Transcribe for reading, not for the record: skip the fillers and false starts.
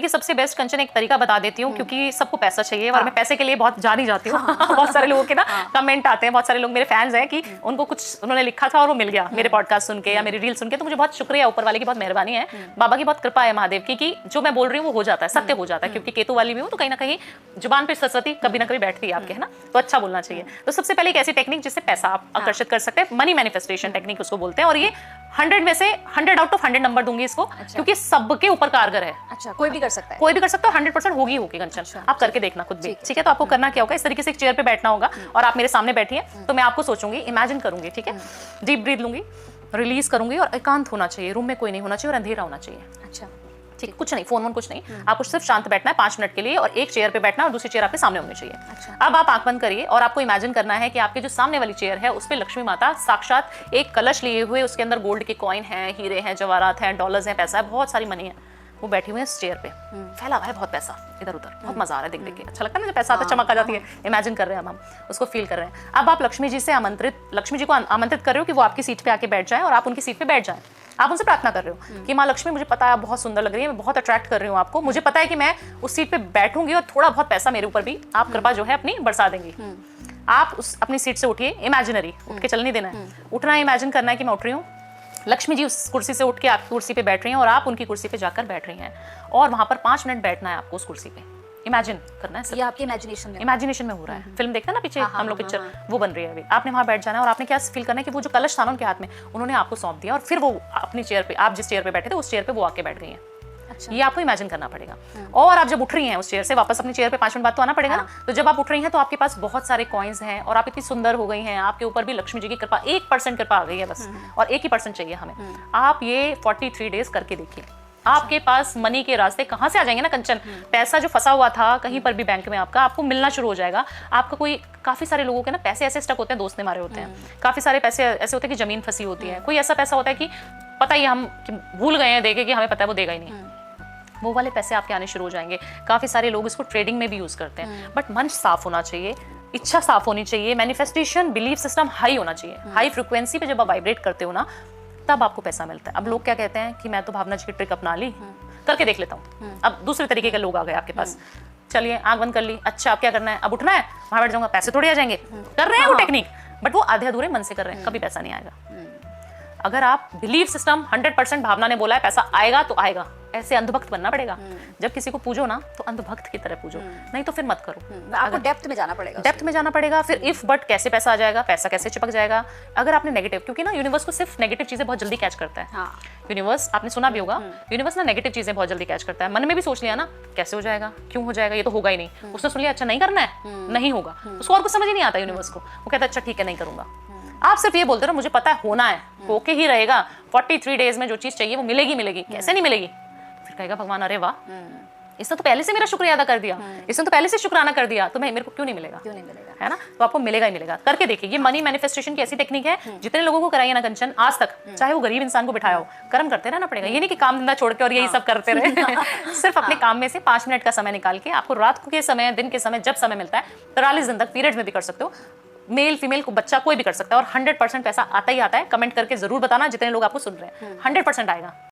देखिए सबसे बेस्ट कंचन एक तरीका बता देती हूँ, क्योंकि सबको पैसा चाहिए और मैं पैसे के लिए बहुत जानी जाती हूँ। बहुत सारे लोगों के ना कमेंट आते हैं, बहुत सारे लोग मेरे फैंस हैं कि उनको कुछ उन्होंने लिखा था और वो मिल गया मेरे पॉडकास्ट सुन के या मेरी रील सुन के, तो मुझे बहुत शुक्रिया, ऊपर वाले की बहुत मेहरबानी है, बाबा की बहुत कृपा है, महादेव की, कि जो मैं बोल रही हूँ वो हो जाता है, सत्य हो जाता है, क्योंकि केतु वाली भी हूँ तो कहीं ना कहीं जुबान पे सरस्वती कभी ना कभी बैठती है आपके, है ना, तो अच्छा बोलना चाहिए। तो सबसे पहले एक ऐसी टेक्निक जिससे पैसा आप आकर्षित कर सकते हैं, मनी मैनिफेस्टेशन टेक्निक उसको बोलते हैं, और ये 100 में से 100 आउट ऑफ 100 नंबर दूंगी इसको, क्योंकि सबके ऊपर कारगर है। अच्छा, कोई भी कर सकता है? कोई भी कर सकता है, 100% होगी कंचन। आप करके देखना खुद भी, ठीक है? तो आपको करना क्या होगा, इस तरीके से एक चेयर पे बैठना होगा और आप मेरे सामने बैठिए, तो मैं आपको सोचूंगी, इमेजिन करूंगी, ठीक है? डीप ब्रीथ लूंगी, रिलीज करूंगी, और एकांत होना चाहिए, रूम में कोई नहीं होना चाहिए और अंधेरा होना चाहिए। अच्छा, ठीक, कुछ नहीं, फोन कुछ नहीं, आपको सिर्फ शांत बैठना है 5 मिनट के लिए, और एक चेयर पे बैठना और दूसरी चेयर आपके सामने होनी चाहिए। अच्छा। अब आप आंख बंद करिए और आपको इमेजिन करना है कि आपके जो सामने वाली चेयर है उस पे लक्ष्मी माता साक्षात एक कलश लिए हुए, उसके अंदर गोल्ड के कॉइन हैं, हीरे हैं, जवाहरात हैं, डॉलर्स हैं, पैसा है, बहुत सारी मनी है, वो बैठी हुई है इस चेयर पे, फैला हुआ है बहुत पैसा इधर उधर, बहुत मजा आ रहा है देख के, अच्छा लगता है ना जब पैसा आता है, चमक आ जाती है, इमेजिन कर रहे हैं हम उसको फील कर रहे हैं। अब आप लक्ष्मी जी को आमंत्रित कर रहे हो कि वो आपकी सीट पे आके बैठ जाए और आप उनकी सीट पे बैठ जाए। आप उनसे प्रार्थना कर रहे हो कि माँ लक्ष्मी, मुझे पता है आप बहुत सुंदर लग रही है, मैं बहुत अट्रैक्ट कर रही हूँ आपको, मुझे पता है कि मैं उस सीट पे बैठूंगी और थोड़ा बहुत पैसा मेरे ऊपर भी आप कृपा जो है अपनी बरसा देंगी। आप उस अपनी सीट से उठिए, इमेजिनरी, उठ के चल नहीं देना है, उठना है, इमेजिन करना है कि मैं उठ रही हूँ, लक्ष्मी जी उस कुर्सी से उठ के आपकी कुर्सी पे बैठ रही हैं और आप उनकी कुर्सी पे जाकर बैठ रही हैं, और वहां पर 5 मिनट बैठना है आपको उस कुर्सी पे, इमेजिन करना है। ये आपके इमेजिनेशन में हो रहा है, फिल्म देखते हैं ना पीछे हम लोग पिक्चर, वो बन रही है अभी, आपने वहां बैठ जाना है और आपने क्या फील करना है कि वो जो कलश था ना उनके हाथ में, उन्होंने आपको सौंप दिया और फिर वो अपनी चेयर पे, आप जिस चेयर पे बैठे थे उस चेयर पे वो आके बैठ गई हैं। अच्छा। ये आपको इमेजिन करना पड़ेगा। और आप जब उठ रही हैं उस चेयर से, वापस अपनी चेयर पे 5 मिनट बाद तो आना पड़ेगा ना, तो जब आप उठ रही हैं तो आपके पास बहुत सारे कॉइन्स हैं और आप इतनी सुंदर हो गई हैं, आपके ऊपर भी लक्ष्मी जी की कृपा, 1% कृपा आ गई है बस, और 1% चाहिए हमें। आप ये 43 डेज करके देखिए, आपके पास मनी के रास्ते कहाँ से आ जाएंगे ना कंचन, पैसा जो फंसा हुआ था कहीं पर भी बैंक में आपका, आपको मिलना शुरू हो जाएगा। आपका कोई, काफी सारे लोगों के ना पैसे ऐसे स्टक होते हैं, दोस्त ने मारे होते हैं, काफी सारे पैसे ऐसे होते हैं कि जमीन फंसी होती है, कोई ऐसा पैसा होता है कि पता ही हम भूल गए हैं देके कि हमें पता है वो देगा ही नहीं, वो वाले पैसे आपके आने शुरू हो जाएंगे। काफी सारे लोग इसको ट्रेडिंग में भी यूज करते हैं, बट मन साफ होना चाहिए, इच्छा साफ होनी चाहिए, मैनिफेस्टेशन बिलीफ सिस्टम हाई होना चाहिए। हाई फ्रिक्वेंसी पे जब आप वाइब्रेट करते हो ना, तब आपको पैसा मिलता है। अब लोग क्या कहते हैं कि मैं तो भावना जी की ट्रिक अपना ली, करके देख लेता हूँ। अब दूसरे तरीके के लोग आ गए आपके पास, चलिए आंख बंद कर ली, अच्छा अब क्या करना है, अब उठना है, वहां बैठ जाऊंगा, पैसे थोड़े आ जाएंगे, कर रहे हैं वो टेक्निक, बट वो आधे अधूरे मन से कर रहे हैं, कभी पैसा नहीं आएगा। अगर आप बिलीफ सिस्टम 100% भावना ने बोला है पैसा आएगा तो आएगा, ऐसे अंधभक्त बनना पड़ेगा। जब किसी को पूजो ना तो अंधभक्त की तरह पूजो, नहीं तो फिर मत करो। आपको डेप्थ में जाना पड़ेगा, डेप्थ में जाना पड़ेगा। फिर इफ बट कैसे पैसा आ जाएगा, पैसा कैसे चिपक जाएगा, अगर आपने नेगेटिव, क्योंकि ना यूनिवर्स को सिर्फ नेगेटिव चीजें बहुत जल्दी कैच करता है। हाँ। यूनिवर्स, आपने सुना भी होगा, यूनिवर्स ना नेगेटिव चीजें बहुत जल्दी कैच करता है। मन में भी सोच लिया ना कैसे हो जाएगा, क्यों हो जाएगा, ये तो होगा ही नहीं, उसने सुन लिया अच्छा नहीं करना है, नहीं होगा, उसको और कुछ समझ ही नहीं आता यूनिवर्स को, वो कहता है अच्छा ठीक है नहीं करूंगा। आप सिर्फ ये बोलते रहो मुझे पता है होना है, होके ही रहेगा, 43 डेज में जो चीज चाहिए वो मिलेगी मिलेगी, कैसे नहीं मिलेगी, फिर कहेगा भगवान अरे वाह, इसने तो पहले से मेरा शुक्रिया अदा कर दिया, इसने तो पहले से शुक्राना कर दिया, तो मेरे को क्यों नहीं मिलेगा, है ना। तो आपको मिलेगा ही मिलेगा, करके देखिए। ये मनी मैनिफेस्टेशन की ऐसी टेक्निक है, जितने लोगों को कराई है ना कंचन आज तक, चाहे वो गरीब इंसान को बिठाया हो, कर्म करते रहना पड़ेगा। ये नहीं कि काम धंधा छोड़ के और यही सब करते रहे। सिर्फ अपने काम में से 5 मिनट का समय निकाल के, आपको रात के समय, दिन के समय, जब समय मिलता है, 43 दिन तक पीरियड्स में भी कर सकते हो, मेल फीमेल को, बच्चा कोई भी कर सकता है, और 100% पैसा आता ही आता है। कमेंट करके जरूर बताना जितने लोग आपको सुन रहे हैं, 100% आएगा।